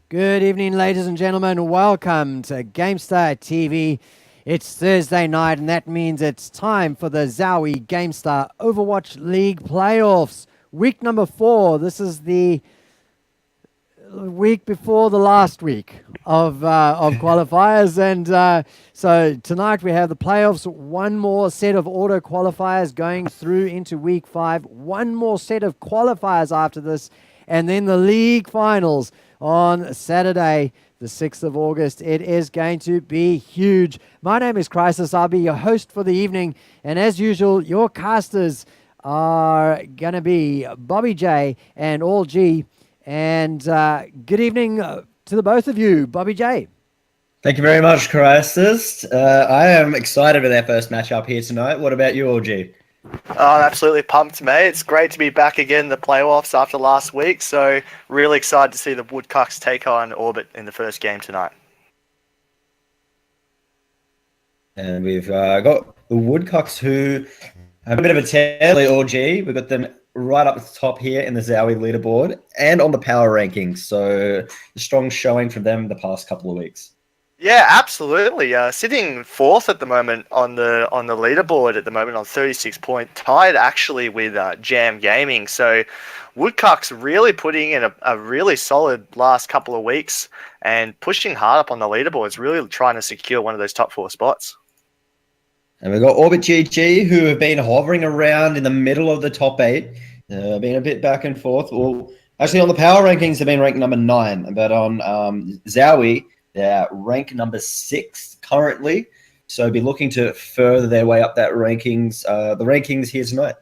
Good evening, ladies and gentlemen. Welcome to Gamestar TV. It's Thursday night, and that means it's time for the ZOWIE Gamestar Overwatch League playoffs. Week number 4. This is the week before the last week of qualifiers, and so tonight we have the playoffs. One more set of auto qualifiers going through into week 5. One more set of qualifiers after this, and then the league finals on Saturday, the 6th of August. It is going to be huge. My name is Crisis. I'll be your host for the evening. And as usual, your casters are going to be Bobby J and All G. And good evening to the both of you, Bobby J. Thank you very much, Crisis. I am excited with our first matchup here tonight. What about you, All G? Oh, I'm absolutely pumped, mate. It's great to be back again in the playoffs after last week. So really excited to see the Wood Cucks take on Orbit in the first game tonight. And we've got the Wood Cucks, who have a bit of a tale, All G. We've got them right up at the top here in the ZOWIE leaderboard and on the power rankings. So a strong showing from them the past couple of weeks. Yeah, absolutely. Sitting fourth at the moment on the leaderboard at the moment on 36 points, tied actually with Jam Gaming. So Woodcucks really putting in a really solid last couple of weeks and pushing hard up on the leaderboards, really trying to secure one of those top 4 spots. And we've got Orbit GG, who have been hovering around in the middle of the top 8, been a bit back and forth. Well, actually on the power rankings, they've been ranked number 9, but on ZOWIE, they're ranked number 6 currently, so be looking to further their way up that rankings. The rankings here tonight.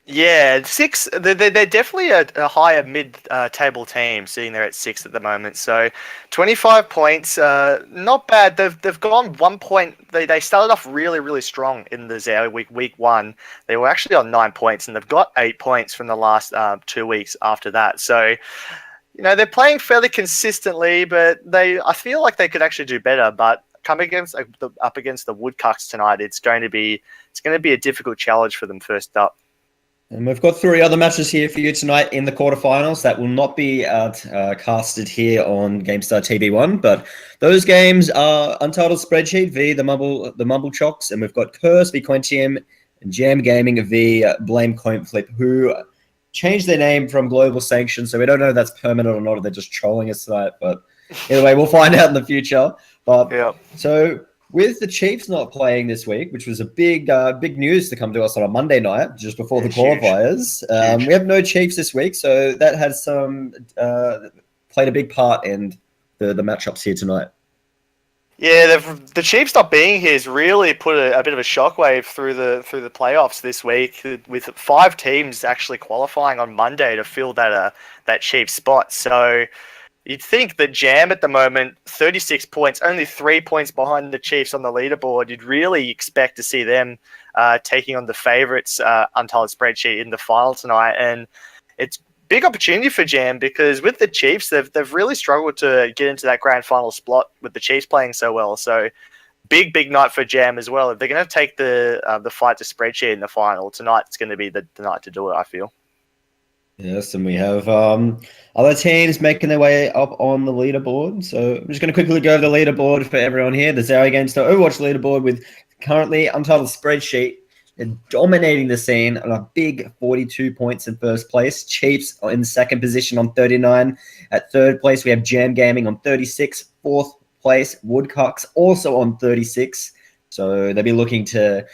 Yeah, 6. They're definitely a higher mid-table team, sitting there at 6 at the moment. So 25 points, not bad. They've gone 1 point. They started off really strong in the ZOWIE week 1. They were actually on 9 points, and they've got 8 points from the last 2 weeks after that. So, you know, they're playing fairly consistently, but I feel like they could actually do better. But up against the Wood Cucks tonight, it's going to be a difficult challenge for them first up. And we've got 3 other matches here for you tonight in the quarterfinals that will not be casted here on GameStar TV1, but those games are Untitled Spreadsheet v the Mumble Chocks, and we've got Curse v Quentium and Jam Gaming v Blame Coin Flip, who changed their name from Global Sanction, so we don't know if that's permanent or not, or they're just trolling us tonight. But either way, we'll find out in the future. But yeah. So with the Chiefs not playing this week, which was a big news to come to us on a Monday night, just before the qualifiers, we have no Chiefs this week, so that has played a big part in the matchups here tonight. Yeah, the Chiefs not being here has really put a bit of a shockwave through the playoffs this week, with 5 teams actually qualifying on Monday to fill that Chiefs spot. So you'd think that Jam at the moment, 36 points, only 3 points behind the Chiefs on the leaderboard. You'd really expect to see them taking on the favourites, Untitled Spreadsheet, in the final tonight, and it's big opportunity for Jam, because with the Chiefs, they've really struggled to get into that grand final spot with the Chiefs playing so well. So big night for Jam as well. If they're going to take the fight to Spreadsheet in the final tonight, it's going to be the night to do it, I feel. Yes, and we have other teams making their way up on the leaderboard. So I'm just going to quickly go over the leaderboard for everyone here. The ZOWIE Gamestah Overwatch leaderboard with currently Untitled Spreadsheet. They're dominating the scene on a big 42 points in first place. Chiefs in second position on 39. At third place, we have Jam Gaming on 36. Fourth place, Wood Cucks also on 36. So they'll be looking to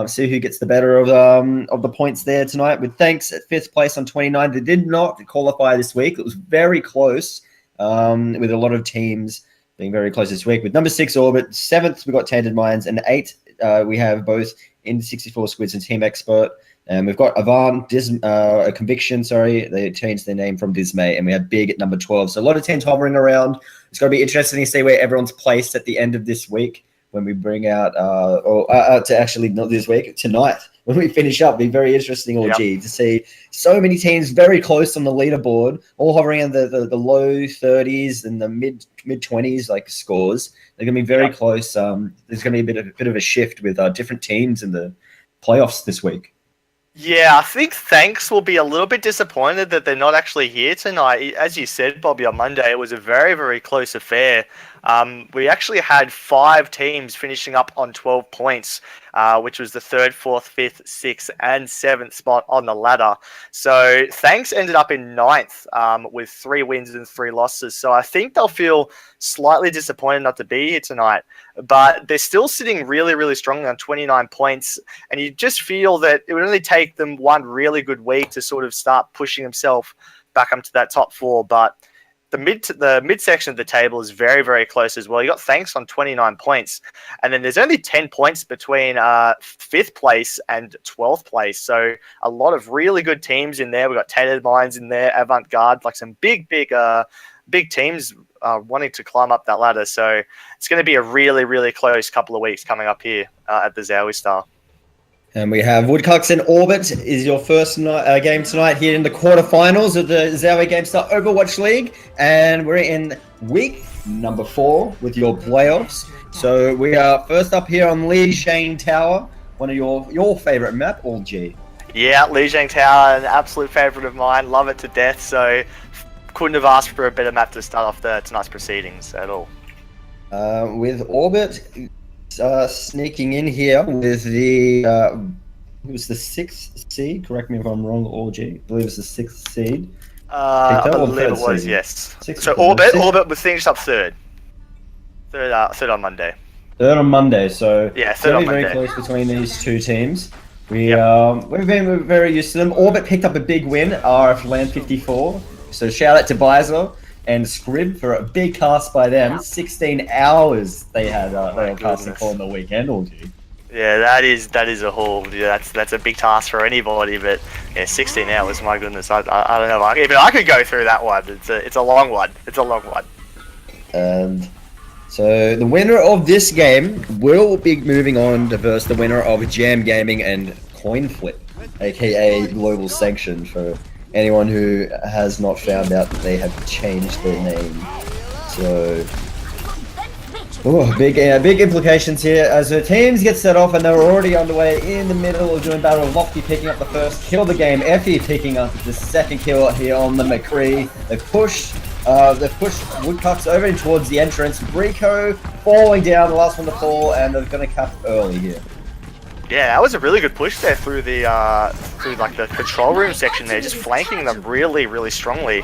see who gets the better of the points there tonight. With Thanks at 5th place on 29. They did not qualify this week. It was very close, with a lot of teams being very close this week. With number 6, Orbit. 7th, we got Tainted Minds. And 8th, we have both in 64 Squids and Team Expert. And we've got Avant, Conviction, they changed their name from Dismay, and we have Big at number 12. So a lot of teams hovering around. It's going to be interesting to see where everyone's placed at the end of this week when we bring out, not this week, tonight, when we finish up. It'll be very interesting, to see so many teams very close on the leaderboard, all hovering in the low 30s and the mid 20s, like scores. They're going to be very close. There's going to be a bit of a shift with different teams in the playoffs this week. Yeah, I think Thanks will be a little bit disappointed that they're not actually here tonight. As you said, Bobby, on Monday, it was a very, very close affair. We actually had 5 teams finishing up on 12 points, which was the 3rd, 4th, 5th, 6th, and 7th spot on the ladder. So Thanks ended up in 9th with 3 wins and 3 losses. So I think they'll feel slightly disappointed not to be here tonight. But they're still sitting really, really strongly on 29 points. And you just feel that it would only take them one really good week to sort of start pushing themselves back up to that top 4. But the midsection of the table is very, very close as well. You got Thanks on 29 points. And then there's only 10 points between 5th place and 12th place. So a lot of really good teams in there. We've got Tainted Minds in there, Avant-Garde, like some big teams wanting to climb up that ladder. So it's going to be a really, really close couple of weeks coming up here at the ZOWIESTAH. And we have Wood Cucks and Orbit is your first game tonight here in the quarterfinals of the ZOWIE Gamestah Overwatch League. And we're in week number 4 with your playoffs. So we are first up here on Lijiang Tower, one of your favorite map, all G. Yeah, Lijiang Tower, an absolute favorite of mine. Love it to death. So couldn't have asked for a better map to start off tonight's proceedings at all. With Orbit sneaking in here with the it was the 6th seed. Correct me if I'm wrong, Orgy. I believe it's the 6th seed. I believe it was, yes. So Orbit was finished up third on Monday. Third on Monday. So yeah, third on Monday. Very close between these two teams. We've been very used to them. Orbit picked up a big win, RF Land 54. So shout out to Bizer and Scrib for a big cast by them. 16 hours they had. They were casting for on the weekend, all G. Yeah, that is a haul. Yeah, that's a big task for anybody. But yeah, 16 hours. My goodness, I don't know. Even I could go through that one. It's a long one. It's a long one. And so the winner of this game will be moving on to versus the winner of Jam Gaming and Coin Flip, aka Global Sanction, for anyone who has not found out that they have changed their name. So, big implications here as the teams get set off and they're already underway in the middle of doing battle. Lofty picking up the first kill of the game. Effie picking up the second kill here on the McCree. They've pushed Wood Cucks over in towards the entrance. Rico falling down, the last one to fall, and they're going to cap early here. Yeah, that was a really good push there through the the control room section there, just flanking them really, really strongly.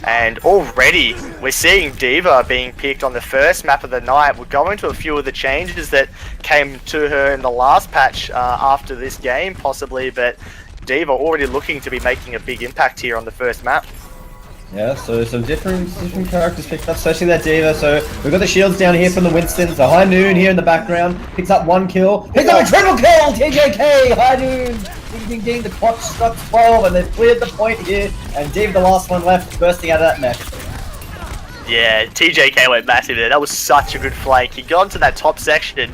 And already we're seeing D.Va being picked on the first map of the night. We'll go into a few of the changes that came to her in the last patch after this game, possibly, but D.Va already looking to be making a big impact here on the first map. Yeah, so some different characters picked up, especially that D.Va. So we've got the shields down here from the Winstons. The High Noon here in the background picks up 1 kill. Picks up a triple kill! TJK! High Noon! Ding ding ding, the clock struck 12 and they've cleared the point here. And D.Va, the last one left, bursting out of that mech. Yeah, TJK went massive there. That was such a good flank. He got into that top section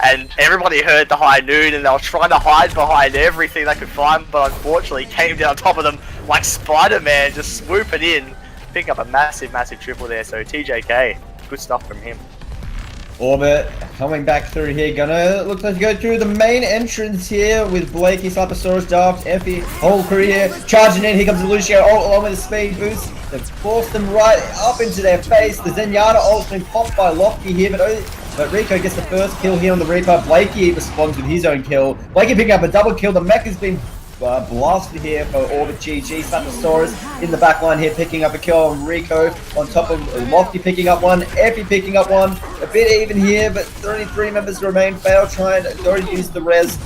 and everybody heard the High Noon and they were trying to hide behind everything they could find, but unfortunately came down on top of them like Spider-Man, just swooping in, picking up a massive, massive triple there. So TJK, good stuff from him. Orbit coming back through here, looks like to go through the main entrance here with Blakey, Cybersaurus, Dark, Effie, whole crew here, charging in. Here comes the Lucio all along with the speed boost. They've forced them right up into their face. The Zenyatta ult's been popped by Lofty here, but Rico gets the first kill here on the Reaper. Blakey responds with his own kill. Blakey picking up a double kill. The mech has been blasted here for Orbit GG. Cybersaurus in the back line here picking up a kill on Rico. On top of Lofty picking up one. Effie picking up one. A bit even here, but only 3 members remain. Fail trying to don't use the res.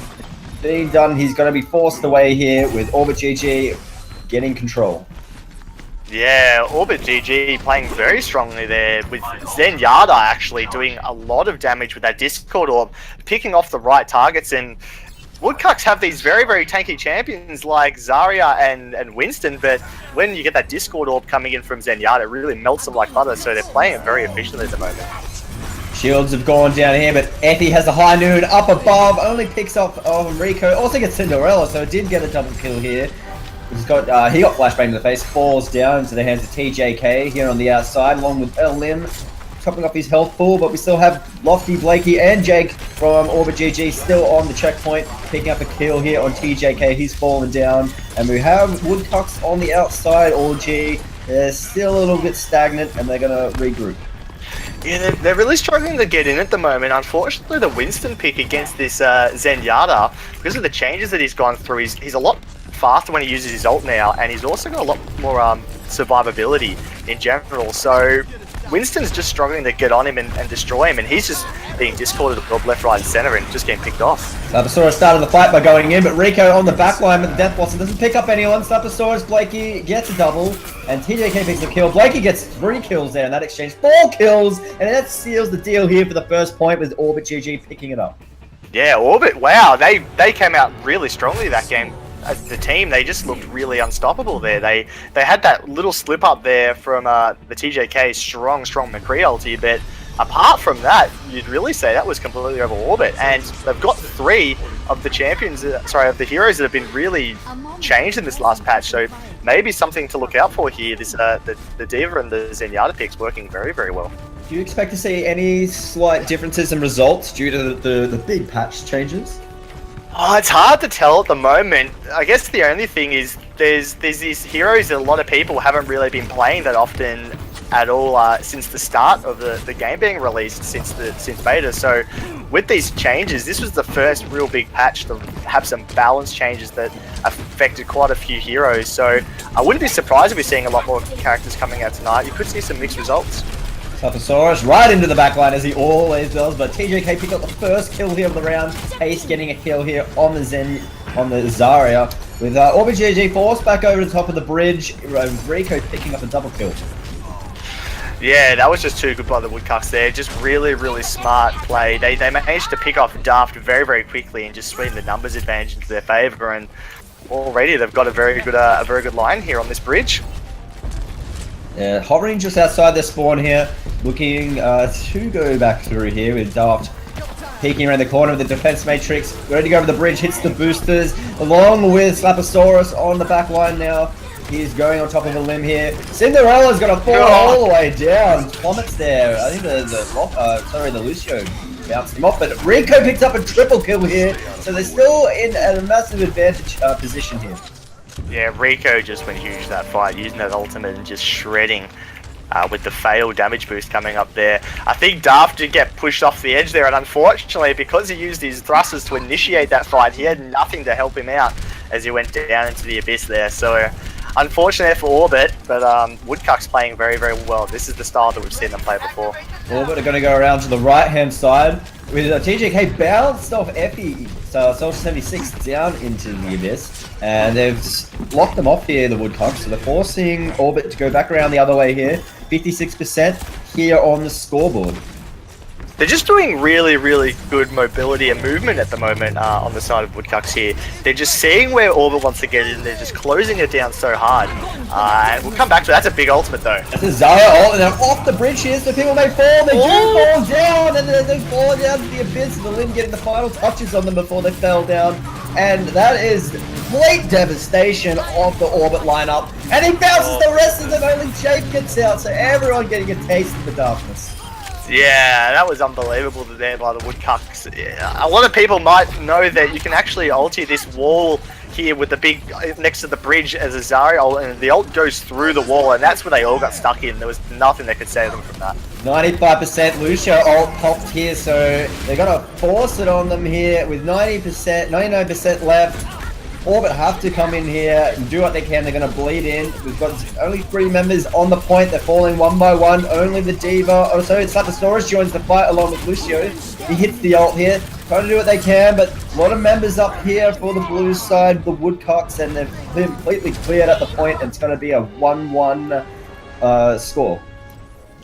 Being done, he's going to be forced away here with Orbit GG getting control. Yeah, Orbit GG playing very strongly there with Zenyatta actually doing a lot of damage with that Discord Orb, picking off the right targets. And Wood Cucks have these very, very tanky champions like Zarya and Winston, but when you get that Discord Orb coming in from Zenyatta, it really melts them like butter, so they're playing it very efficiently at the moment. Shields have gone down here, but Effie has a High Noon up above, only picks up Rico, also gets Cinderella, so it did get a double kill here. He got flashbang to the face, falls down into the hands of TJK here on the outside, along with Lim topping up his health pool, but we still have Lofty, Blakey, and Jake from Orbit GG, still on the checkpoint, picking up a kill here on TJK. He's fallen down. And we have Wood Cucks on the outside. OG, they're still a little bit stagnant, and they're going to regroup. Yeah, they're really struggling to get in at the moment. Unfortunately, the Winston pick against this Zenyatta, because of the changes that he's gone through, he's a lot faster when he uses his ult now, and he's also got a lot more survivability in general. So Winston's just struggling to get on him and destroy him, and he's just being discorded left, right, and center, and just getting picked off. Slaposaurus started the fight by going in, but Rico on the back line with the Death Blossom doesn't pick up anyone. Slaposaurus, Blakey gets a double, and TJK picks a kill. Blakey gets 3 kills there in that exchange, 4 kills, and that seals the deal here for the first point with Orbit GG picking it up. Yeah, Orbit, wow, they came out really strongly that game. As the team, they just looked really unstoppable there. They had that little slip up there from the TJK strong McCree ulti, but apart from that, you'd really say that was completely over Orbit. And they've got 3 of the champions, of the heroes that have been really changed in this last patch. So maybe something to look out for here. This the D.Va and the Zenyatta picks working very, very well. Do you expect to see any slight differences in results due to the big patch changes? Oh, it's hard to tell at the moment. I guess the only thing is there's these heroes that a lot of people haven't really been playing that often at all since the start of the game being released, since beta. So with these changes, this was the first real big patch to have some balance changes that affected quite a few heroes. So I wouldn't be surprised if we're seeing a lot more characters coming out tonight. You could see some mixed results. Slaposaurus right into the back line as he always does, but TJK picked up the first kill here of the round. Ace getting a kill here on the Zarya, with Orbit GG forced back over the top of the bridge. Rico picking up a double kill. Yeah, that was just too good by the Wood Cucks there. Just really, really smart play. They managed to pick off Daft very, very quickly and just swing the numbers advantage into their favor. And already they've got a very good line here on this bridge. Yeah, hovering just outside their spawn here, looking to go back through here with Daft peeking around the corner of the defense matrix, ready to go over the bridge, hits the boosters, along with Slaposaurus on the back line now. He's going on top of a limb here. Cinderella's gonna fall all the way down. Plummets there. I think the Lucio bounced him off, but Rico picks up a triple kill here, so they're still in a massive advantage position here. Yeah, Rico just went huge that fight, using that ultimate and just shredding with the fatal damage boost coming up there. I think Daft did get pushed off the edge there, and unfortunately, because he used his thrusters to initiate that fight, he had nothing to help him out as he went down into the abyss there. So unfortunate for Orbit, but Wood Cucks playing very, very well. This is the style that we've seen them play before. Orbit are going to go around to the right-hand side with TJK bounced off Effie, so Soldier 76 down into the abyss, and they've locked them off here, the Wood Cucks, so they're forcing Orbit to go back around the other way here. 56% here on the scoreboard. They're just doing really, really good mobility and movement at the moment on the side of Wood Cucks here. They're just seeing where Orbit wants to get in. They're just closing it down so hard. And we'll come back to it. That's a big ultimate, though. That's a Zarya ult, and they're off the bridge here, so people may fall. They do fall down, and they fall down to the abyss. The Lim getting the final touches on them before they fell down. And that is complete devastation of the Orbit lineup. And he bounces the rest of them, only Jake gets out, so everyone getting a taste of the darkness. Yeah, that was unbelievable there by the Wood Cucks. A lot of people might know that you can actually ulti this wall here with the big next to the bridge as a Zarya ult, and the ult goes through the wall, and that's where they all got stuck in. There was nothing that could save them from that. 95% Lucio ult popped here, so they're gonna force it on them here with 99% left. Orbit have to come in here and do what they can. They're going to bleed in. We've got only 3 members on the point. They're falling one by one. Only the D.Va. Oh, sorry, Slaposaurus joins the fight along with Lucio. He hits the ult here. Trying to do what they can, but a lot of members up here for the blue side, the Wood Cucks, and they've completely cleared at the point, and it's going to be a 1-1 score.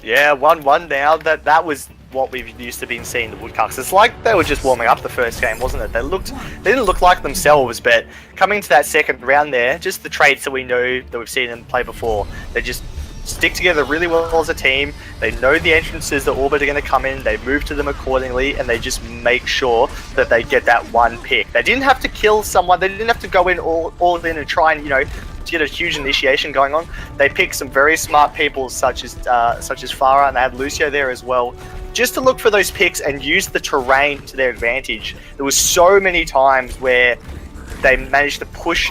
Yeah, 1-1 now. That was what we've used to been seeing the Wood Cucks. It's like they were just warming up the first game, wasn't it? They didn't look like themselves, but coming to that second round there, just the traits that we know that we've seen them play before. They just stick together really well as a team. They know the entrances that Orbit are going to come in. They move to them accordingly, and they just make sure that they get that one pick. They didn't have to kill someone. They didn't have to go in all in and try and, you know, get a huge initiation going on. They picked some very smart people such as Farah, and they had Lucio there as well, just to look for those picks and use the terrain to their advantage. There was so many times where they managed to push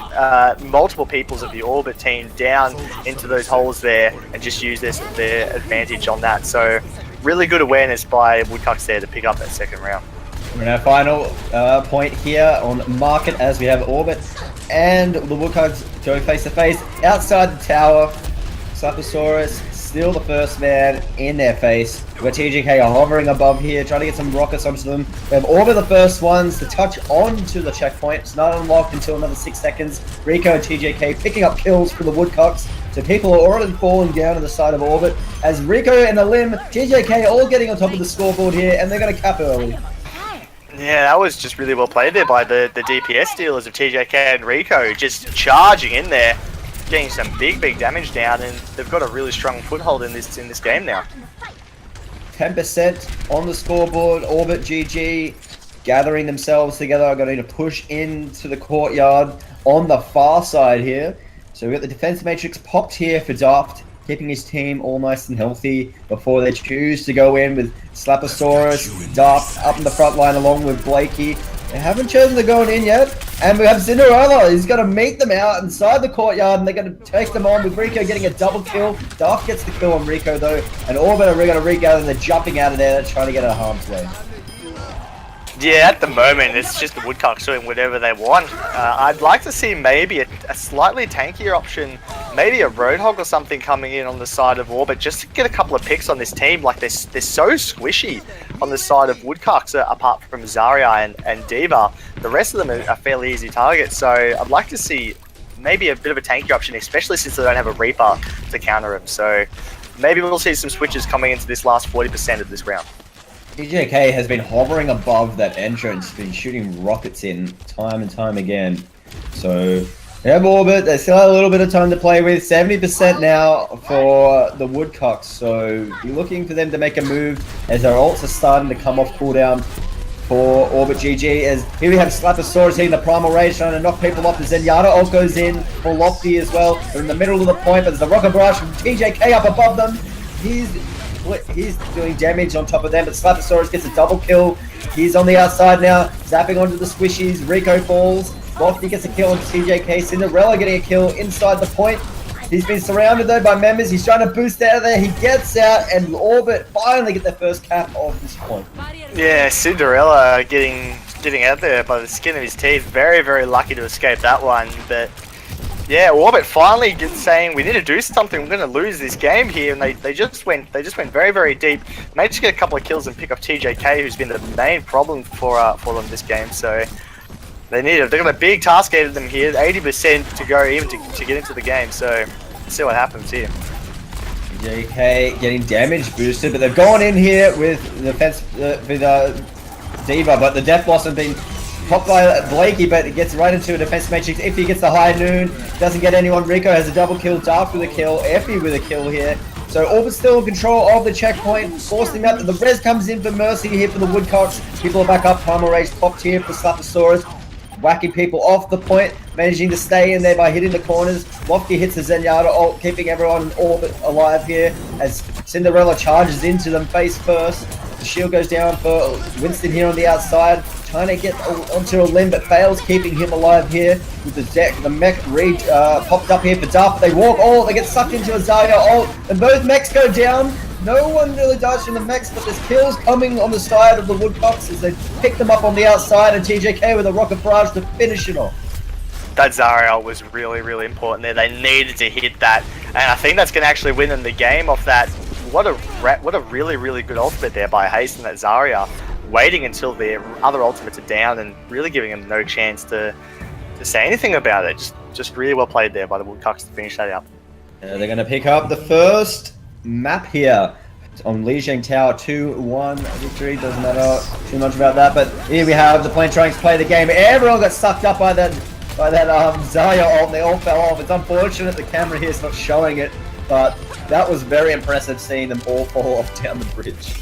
multiple peoples of the Orbit team down into those holes there and just use their advantage on that. So really good awareness by Wood Cucks there to pick up that second round. We're in our final point here on Market as we have Orbit and the Wood Cucks going face to face outside the tower. Slaposaurus still the first man in their face. We've got TGK hovering above here, trying to get some rockets onto them. We have Orbit the first ones to touch onto the checkpoint. It's not unlocked until another 6 seconds. Rico and TGK picking up kills for the Wood Cucks. So people are already falling down to the side of Orbit. As Rico and Alim, TGK all getting on top of the scoreboard here, and they're going to cap early. Yeah, that was just really well played there by the DPS dealers of TJK and Rico, just charging in there, getting some big damage down, and they've got a really strong foothold in this game now. 10% on the scoreboard. Orbit GG gathering themselves together. Are going to need to push into the courtyard on the far side here. So we've got the defense matrix popped here for Daft, keeping his team all nice and healthy before they choose to go in with Slaposaurus, Daft up in the front line along with Blakey. They haven't chosen to go in yet. And we have Cinderella. He's going to meet them out inside the courtyard, and they're going to take them on with Rico getting a double kill. Daft gets the kill on Rico though, and Orbit are going to regather, and they're jumping out of there. They're trying to get out of harm's way. Yeah, at the moment, it's just the Wood Cucks doing whatever they want. I'd like to see maybe a slightly tankier option, maybe a Roadhog or something coming in on the side of Orbit, just to get a couple of picks on this team. Like, they're so squishy on the side of Wood Cucks, apart from Zarya and Diva. The rest of them are fairly easy targets, so I'd like to see maybe a bit of a tankier option, especially since they don't have a Reaper to counter him. So maybe we'll see some switches coming into this last 40% of this round. TJK has been hovering above that entrance, been shooting rockets in time and time again. So they have Orbit, they still have a little bit of time to play with. 70% now for the Wood Cucks, so be looking for them to make a move as their ults are starting to come off cooldown for Orbit GG. As here we have Slaposaurus hitting the Primal Rage, trying to knock people off. The Zenyatta ult goes in for Lofty as well. They're in the middle of the point, but there's a Rocket Barrage from TJK up above them. He's doing damage on top of them, but Slaposaurus gets a double kill. He's on the outside now, zapping onto the squishies. Rico falls. Lofty gets a kill on TJK. Cinderella getting a kill inside the point. He's been surrounded though by members. He's trying to boost out of there. He gets out, and Orbit finally get their first cap of this point. Yeah, Cinderella getting out there by the skin of his teeth. Very lucky to escape that one, but yeah, Orbit finally saying we need to do something. We're going to lose this game here, and they just went very deep. Managed to get a couple of kills and pick up TJK, who's been the main problem for them this game. So they've got a big task ahead of them here, 80% to go even to get into the game. So let's see what happens here. TJK getting damage boosted, but they've gone in here with the fence with Diva, but the Death Blossom being popped by Blakey, but it gets right into a defense matrix. If he gets the high noon, doesn't get anyone. Rico has a double kill, Daft with a kill, Effie with a kill here. So Orbit's still in control of the checkpoint, forcing out. The res comes in for Mercy here for the Wood Cucks. People are back up. Primal Rage popped here for Slaposaurus, whacking people off the point, managing to stay in there by hitting the corners. Lofty hits the Zenyatta ult, keeping everyone in Orbit alive here as Cinderella charges into them face first. The shield goes down for Winston here on the outside, trying to get onto a limb, but fails, keeping him alive here with the mech popped up here for Daft. They walk all, they get sucked into a Zarya ult, and both mechs go down. No one really dies from the mechs, but there's kills coming on the side of the Wood Cucks as they pick them up on the outside, and TJK with a Rocket Barrage to finish it off. That Zarya ult was really important there. They needed to hit that, and I think that's going to actually win them the game off that. What a really good ultimate there by Haste and that Zarya, waiting until their other ultimates are down and really giving them no chance to say anything about it. Just really well played there by the Wood Cucks to finish that up. They're going to pick up the first map here on Lijiang Tower. 2-1 victory. Doesn't matter too much about that, but here we have the plantronics play the game. Everyone got sucked up by that Zarya ult, and they all fell off. It's unfortunate the camera here is not showing it, but that was very impressive seeing them all fall off down the bridge.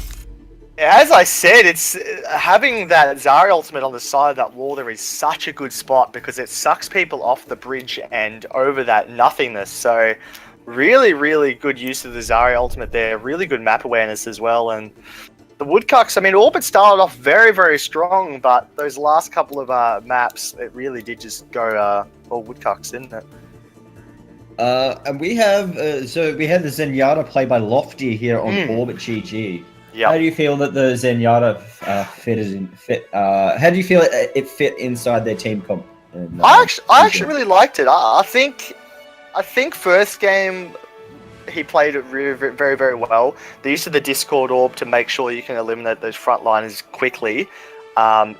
As I said, it's having that Zarya ultimate on the side of that wall there is such a good spot because it sucks people off the bridge and over that nothingness. So really good use of the Zarya ultimate there. Really good map awareness as well. And the Wood Cucks, I mean, Orbit started off very, very strong, but those last couple of maps, it really did just go all Wood Cucks, didn't it? And we have we had the Zenyatta played by Lofty here on Orbit GG. Yeah. How do you feel that the Zenyatta fit? How do you feel it fit inside their team comp? I actually really liked it. I think first game he played it really, very, very well. The use of the Discord orb to make sure you can eliminate those frontliners quickly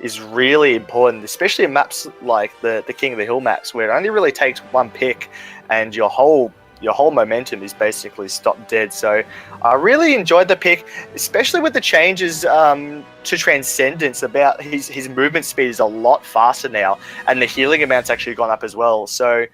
is really important, especially in maps like the King of the Hill maps, where it only really takes one pick and your whole momentum is basically stopped dead. So I really enjoyed the pick, especially with the changes to Transcendence. About his movement speed is a lot faster now, and the healing amount's actually gone up as well. So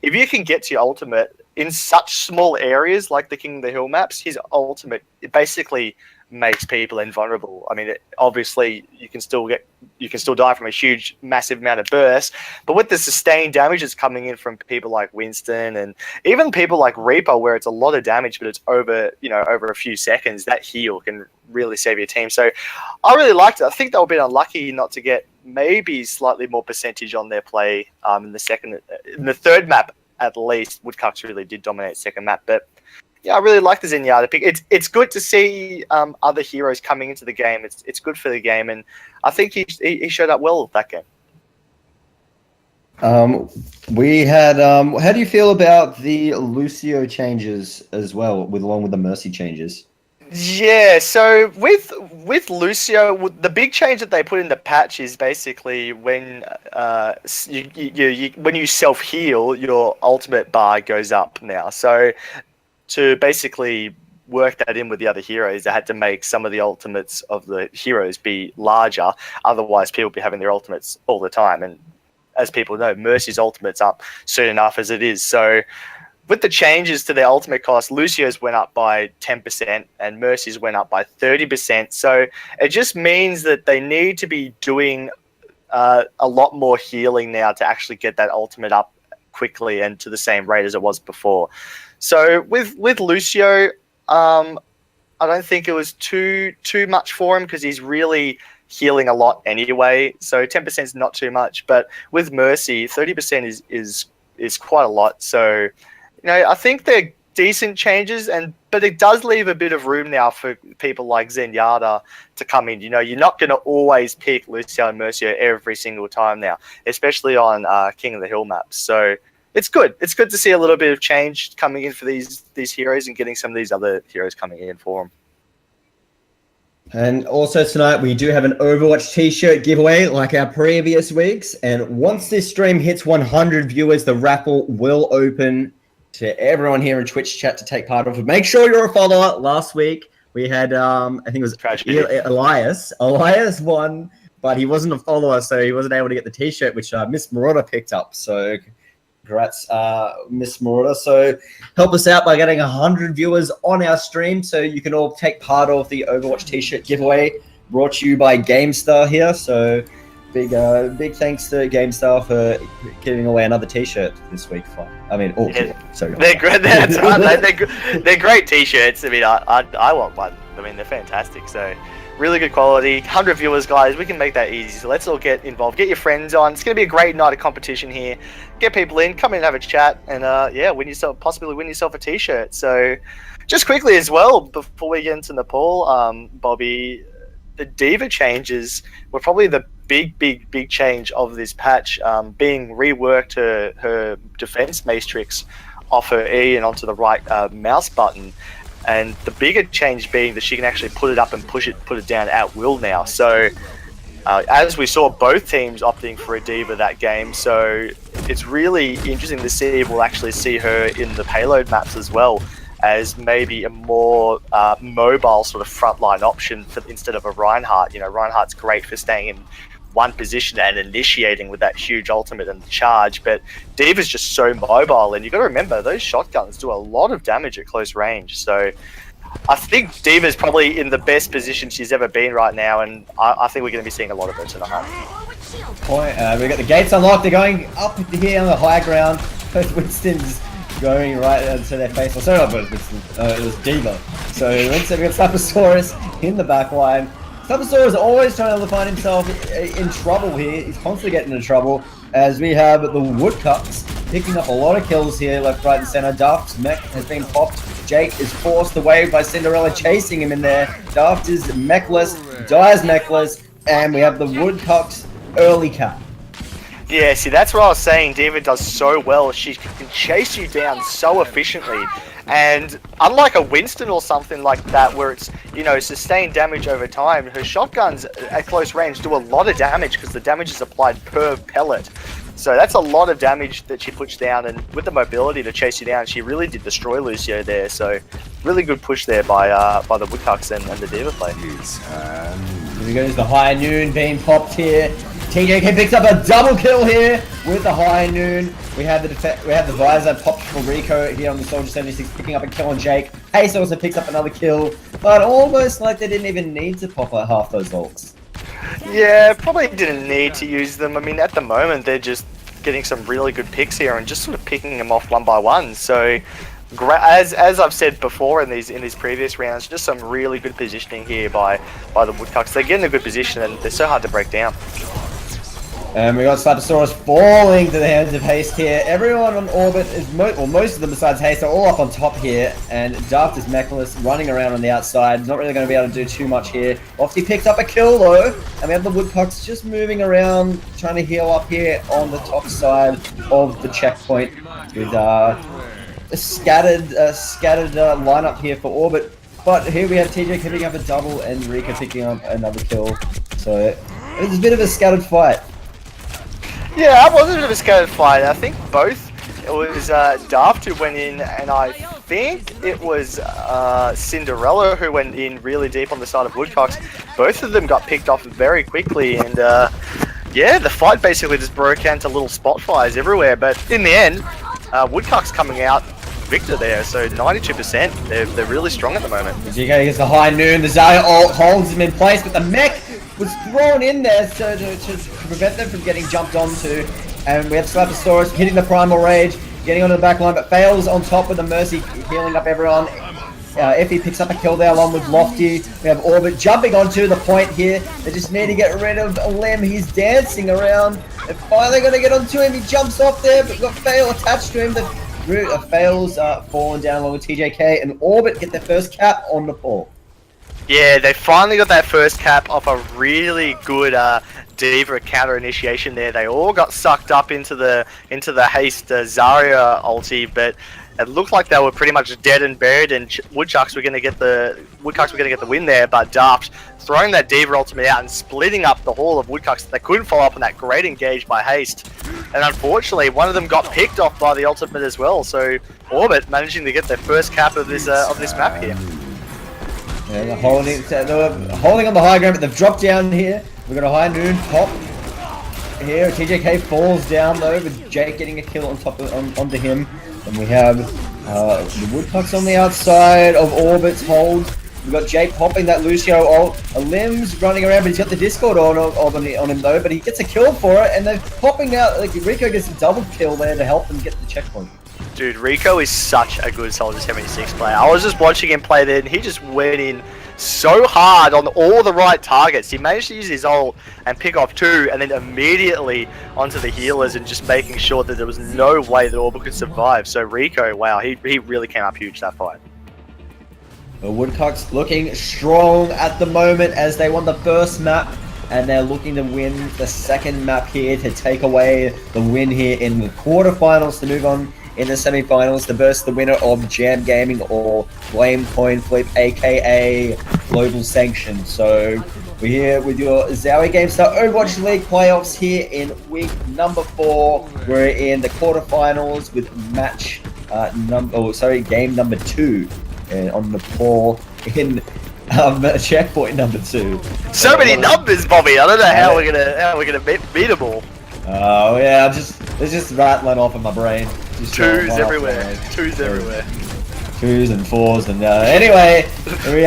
if you can get to your ultimate in such small areas like the King of the Hill maps, his ultimate, it basically makes people invulnerable. I mean, obviously you can still die from a huge, massive amount of burst, but with the sustained damage that's coming in from people like Winston and even people like Reaper, where it's a lot of damage, but it's over a few seconds, that heal can really save your team. So I really liked it. I think they were a bit unlucky not to get maybe slightly more percentage on their play in the third map. At least Wood Cucks really did dominate second map, but yeah, I really like the Zenyatta pick. It's good to see other heroes coming into the game. It's good for the game, and I think he showed up well that game. We had how do you feel about the Lucio changes as well, along with the Mercy changes? Yeah, so with Lucio, the big change that they put in the patch is basically when when you self heal, your ultimate bar goes up now. So to basically work that in with the other heroes, they had to make some of the ultimates of the heroes be larger. Otherwise, people would be having their ultimates all the time. And as people know, Mercy's ultimate's up soon enough as it is. So with the changes to their ultimate cost, Lucio's went up by 10% and Mercy's went up by 30%. So it just means that they need to be doing a lot more healing now to actually get that ultimate up quickly and to the same rate as it was before. So with Lucio, I don't think it was too much for him because he's really healing a lot anyway. So 10% is not too much, but with Mercy, 30% is quite a lot. So I think they're decent changes, but it does leave a bit of room now for people like Zenyatta to come in. You're not going to always pick Lucio and Mercio every single time now, especially on King of the Hill maps. So it's good. It's good to see a little bit of change coming in for these heroes and getting some of these other heroes coming in for them. And also tonight we do have an Overwatch t-shirt giveaway like our previous weeks. And once this stream hits 100 viewers, the raffle will open to everyone here in Twitch chat to take part of. Make sure you're a follower. Last week we had I think it was Elias. Elias won, but he wasn't a follower, so he wasn't able to get the t-shirt, which Miss Marauder picked up. So congrats, Miss Marauder. So help us out by getting 100 viewers on our stream so you can all take part of the Overwatch t-shirt giveaway brought to you by GameStar here. So big thanks to GameStar for giving away another t-shirt this week. Sorry. They're great. That's right. They're great t-shirts. I mean, I want one. I mean, they're fantastic. So really good quality. 100 viewers, guys. We can make that easy. So let's all get involved. Get your friends on. It's going to be a great night of competition here. Get people in. Come in and have a chat. And possibly win yourself a t-shirt. So just quickly as well, before we get into Nepal, Bobby, the D.Va changes were probably the big change of this patch, being reworked to her defense matrix off her E and onto the right mouse button, and the bigger change being that she can actually put it up and put it down at will now. So as we saw, both teams opting for a D.Va that game, so it's really interesting to see if we'll actually see her in the payload maps as well as maybe a more mobile sort of frontline option instead of a Reinhardt. Reinhardt's great for staying in one position and initiating with that huge ultimate and charge, but D.Va's just so mobile, and you've got to remember those shotguns do a lot of damage at close range. So I think D.Va's probably in the best position she's ever been right now, and I think we're going to be seeing a lot of her tonight. We've got the gates unlocked. They're going up here on the high ground. Winston's going right into their face. Well, sorry, not Wood, it was Diva. So instead we got Slaposaurus in the back line. Slaposaurus is always trying to find himself in trouble here. He's constantly getting into trouble as we have the Wood Cucks picking up a lot of kills here, left, right, and center. Daft's mech has been popped. Jake is forced away by Cinderella chasing him in there. Daft is mechless, Dyer's mechless, and we have the Wood Cucks early cap. Yeah, see, that's what I was saying. Diva does so well. She can chase you down so efficiently. And unlike a Winston or something like that, where it's, you know, sustained damage over time, her shotguns at close range do a lot of damage because the damage is applied per pellet. So that's a lot of damage that she puts down, and with the mobility to chase you down, she really did destroy Lucio there. So really good push there by the Wood Cucks and the Diva play. Here goes the High Noon being popped here. TJK picks up a double kill here with the High Noon. We have the visor popped for Rico here on the Soldier 76, picking up a kill on Jake. Ace also picks up another kill, but almost like they didn't even need to pop out half those ults. Yeah, probably didn't need to use them. I mean, at the moment, they're just getting some really good picks here and just sort of picking them off one by one. So, as I've said before in these previous rounds, just some really good positioning here by the Wood Cucks. They get in a good position and they're so hard to break down. And we got Slaposaurus falling to the hands of Haste here. Everyone on orbit is most of them besides Haste are all up on top here, and Daft is mechless, running around on the outside. He's not really going to be able to do too much here. Lofty picked up a kill though, and we have the Wood Cucks just moving around, trying to heal up here on the top side of the checkpoint with a scattered lineup here for orbit. But here we have TJ picking up a double and Rika picking up another kill. So it was a bit of a scattered fight. Yeah, it was a bit of a scattered fight. I think both. It was Daft who went in, and I think it was Cinderella who went in really deep on the side of Wood Cucks. Both of them got picked off very quickly, and yeah, the fight basically just broke out into little spot fires everywhere. But in the end, Wood Cucks coming out victor there, so 92%. They're really strong at the moment. GK gets the High Noon. The Zaya ult holds him in place, but the mech was thrown in there so to prevent them from getting jumped onto. And we have Slaposaurus hitting the Primal Rage, getting onto the back line, but fails on top with the Mercy, healing up everyone. Effie picks up a kill there along with Lofty. We have Orbit jumping onto the point here. They just need to get rid of Lim. He's dancing around. They're finally going to get onto him. He jumps off there, but we've got Fail attached to him. The root of Fail's fallen down along with TJK, and Orbit get their first cap on the pole. Yeah, they finally got that first cap off a really good Diva counter initiation there. They all got sucked up into the Haste Zarya ulti, but it looked like they were pretty much dead and buried, and Wood Cucks were going to get the win there. But Daft throwing that Diva ultimate out and splitting up the whole of Wood Cucks. They couldn't follow up on that great engage by Haste, and unfortunately, one of them got picked off by the ultimate as well. So Orbit managing to get their first cap of this map here. Yeah, they're holding on the high ground, but they've dropped down here. We've got a High Noon pop here. TJK falls down though, with Jake getting a kill on top of, onto him. And we have the Wood Cucks on the outside of Orbit's hold. We've got Jake popping that Lucio ult. A Lim's running around, but he's got the Discord on him though. But he gets a kill for it, and they're popping out. Like Rico gets a double kill there to help them get the checkpoint. Dude, Rico is such a good Soldier 76 player. I was just watching him play there, and he just went in so hard on all the right targets. He managed to use his ult and pick off two, and then immediately onto the healers and just making sure that there was no way that Orba could survive. So Rico, wow, he really came up huge that fight. The Wood Cucks looking strong at the moment as they won the first map, and they're looking to win the second map here to take away the win here in the quarterfinals to move on in the semi-finals to versus the winner of Jam Gaming or Blame Coin Flip, aka Global Sanction. So we're here with your ZOWIE Gamestah Overwatch League playoffs here in week number 4. We're in the quarterfinals with game number 2 on the poll in checkpoint number 2. So many numbers, Bobby. I don't know how we're gonna beat them all. Oh yeah, it's just rattling off in my brain. Just twos everywhere. Twos everywhere. Twos and fours and anyway, we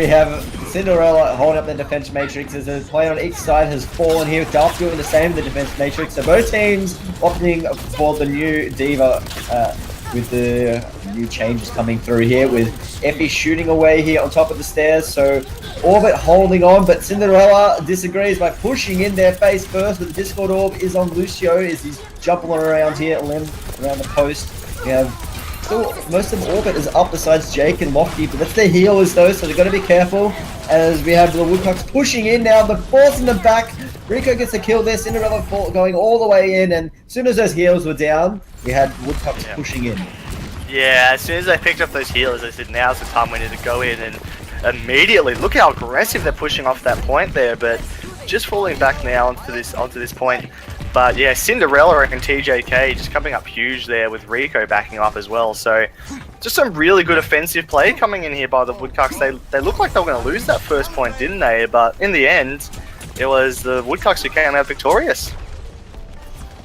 have Cinderella holding up the defense matrix as a player on each side has fallen here. Daft doing the same in the defense matrix. So both teams opting for the new Diva with the new changes coming through here, with Effie shooting away here on top of the stairs. So Orbit holding on, but Cinderella disagrees by pushing in there face first. But the Discord Orb is on Lucio as he's jumping around here, around the post. We have still most of Orbit is up besides Jake and Lofty, but that's their healers though, so they've got to be careful. As we have the Wood Cucks pushing in now, they're forcing them back. Rico gets a kill there, Cinderella going all the way in, and as soon as those heals were down, we had Wood Cucks pushing in. Yeah, as soon as they picked up those healers, they said now's the time we need to go in, and immediately look how aggressive they're pushing off that point there, but just falling back now onto this point. But yeah, Cinderella and TJK just coming up huge there with Rico backing up as well. So just some really good offensive play coming in here by the Wood Cucks. They looked like they were going to lose that first point, didn't they? But in the end, it was the Wood Cucks who came out victorious.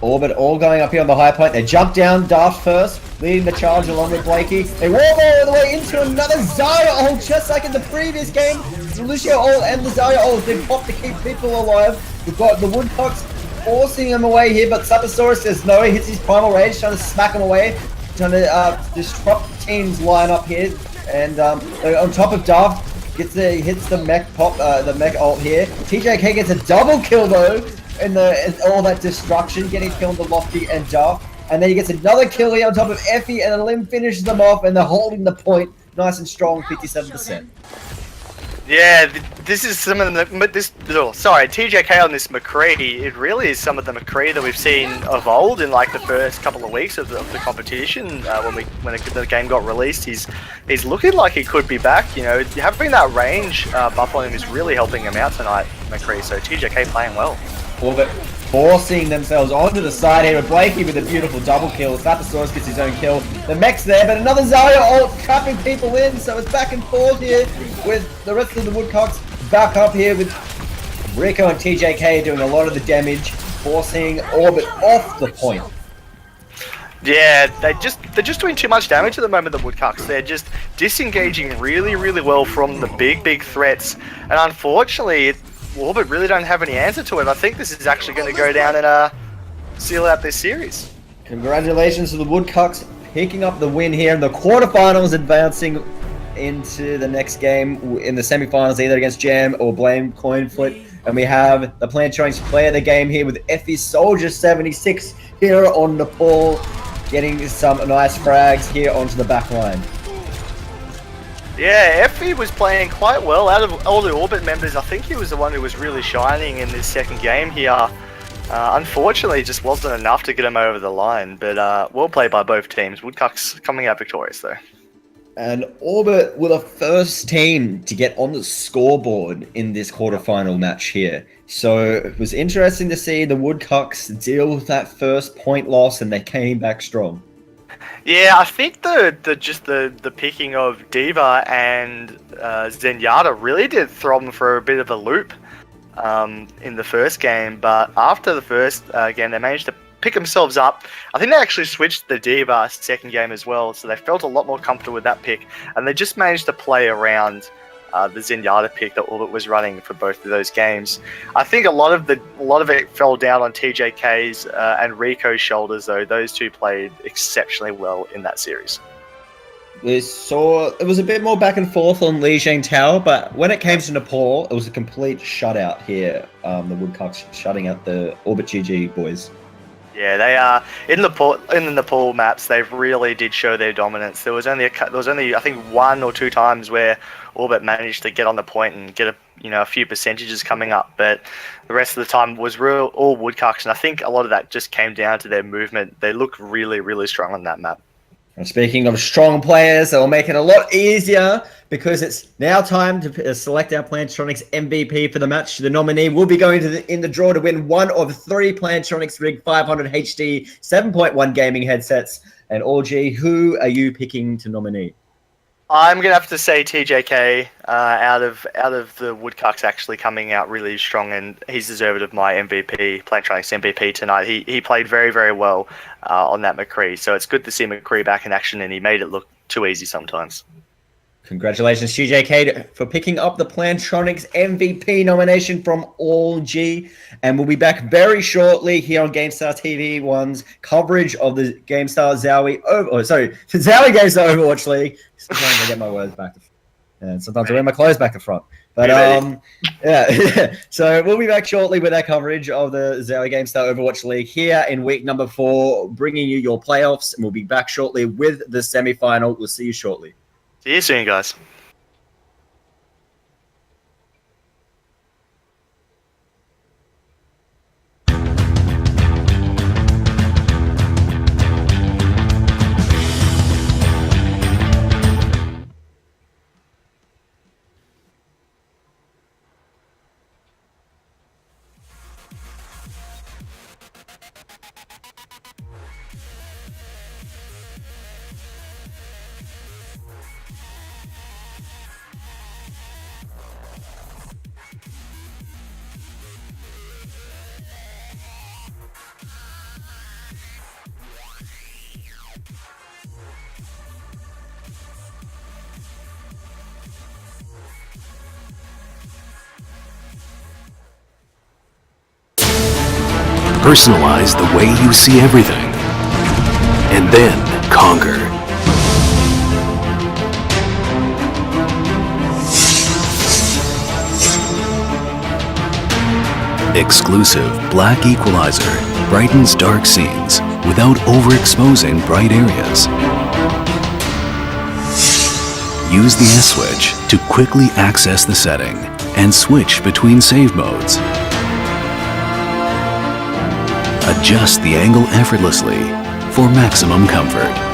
Orbit all going up here on the high point. They jump down, Daft first, leading the charge along with Blakey. They walk all the way into another ZOWIE ult, just like in the previous game. The Lucio ult and the ZOWIE ult did pop to keep people alive. We've got the Wood Cucks forcing him away here, but Sapasaurus says no. He hits his primal rage, trying to smack him away, trying to disrupt the team's lineup here. And on top of Daft, hits the mech pop, the mech ult here. TJK gets a double kill though in all that destruction, getting killed the Lofty and Daft. And then he gets another kill here on top of Effie, and then Lim finishes them off, and they're holding the point nice and strong, 57%. Yeah, this is some of the TJK on this McCree. It really is some of the McCree that we've seen of old in like the first couple of weeks of the competition. When the game got released, he's looking like he could be back. You know, having that range buff on him is really helping him out tonight, McCree. So TJK playing well. Orbit forcing themselves onto the side here with Blakey with a beautiful double kill. Sapasaurus gets his own kill. The mech's there, but another ZOWIE ult trapping people in, so it's back and forth here with the rest of the Wood Cucks back up here with Rico and TJK doing a lot of the damage, forcing Orbit off the point. Yeah, they're just doing too much damage at the moment, the Wood Cucks. They're just disengaging really, really well from the big threats, and unfortunately, Orbit really don't have any answer to it. I think this is actually going to go down and seal out this series. Congratulations to the Wood Cucks picking up the win here in the quarterfinals, advancing into the next game in the semifinals, either against Jam or Blame Coin Flip. And we have the Plantronics player of the game here with Effie Soldier 76 here on Nepal, getting some nice frags here onto the back line. Yeah, Effie was playing quite well. Out of all the Orbit members, I think he was the one who was really shining in this second game here. Unfortunately, it just wasn't enough to get him over the line, but well played by both teams. Wood Cucks coming out victorious, though. And Orbit were the first team to get on the scoreboard in this quarterfinal match here. So it was interesting to see the Wood Cucks deal with that first point loss, and they came back strong. Yeah, I think the picking of Diva and Zenyatta really did throw them for a bit of a loop in the first game, but after the first game, they managed to pick themselves up. I think they actually switched the Diva second game as well, so they felt a lot more comfortable with that pick, and they just managed to play around the Zenyatta pick that Orbit was running for both of those games. I think a lot of it fell down on TJK's and Rico's shoulders, though. Those two played exceptionally well in that series. We saw it was a bit more back and forth on Lijiang Tower, but when it came to Nepal, it was a complete shutout here. The Wood Cucks shutting out the Orbit GG boys. Yeah, they are in the Nepal maps. They really did show their dominance. There was only I think 1 or 2 times where Orbit managed to get on the point and get a few percentages coming up, but the rest of the time was all Wood Cucks, and I think a lot of that just came down to their movement. They looked really, really strong on that map. And speaking of strong players, that will make it a lot easier because it's now time to select our Plantronics MVP for the match. The nominee will be going in the draw to win one of 3 Plantronics Rig 500 HD 7.1 gaming headsets. And Orgy, who are you picking to nominate? I'm gonna have to say TJK out of the Wood Cucks actually coming out really strong, and he's deserved of my MVP, Plantronics MVP tonight. He played very, very well on that McCree, so it's good to see McCree back in action, and he made it look too easy sometimes. Congratulations, TJK, for picking up the Plantronics MVP nomination from All G. And we'll be back very shortly here on GameStar TV One's coverage of the GameStar ZOWIE ZOWIE GameStar Overwatch League. Sometimes I get my words back to front. And sometimes I wear my clothes back to front. But yeah. So we'll be back shortly with our coverage of the ZOWIE GameStar Overwatch League here in week number 4, bringing you your playoffs. And we'll be back shortly with the semi-final. We'll see you shortly. See you soon, guys. Personalize the way you see everything, and then conquer. Exclusive Black Equalizer brightens dark scenes without overexposing bright areas. Use the S switch to quickly access the setting and switch between save modes. Adjust the angle effortlessly for maximum comfort.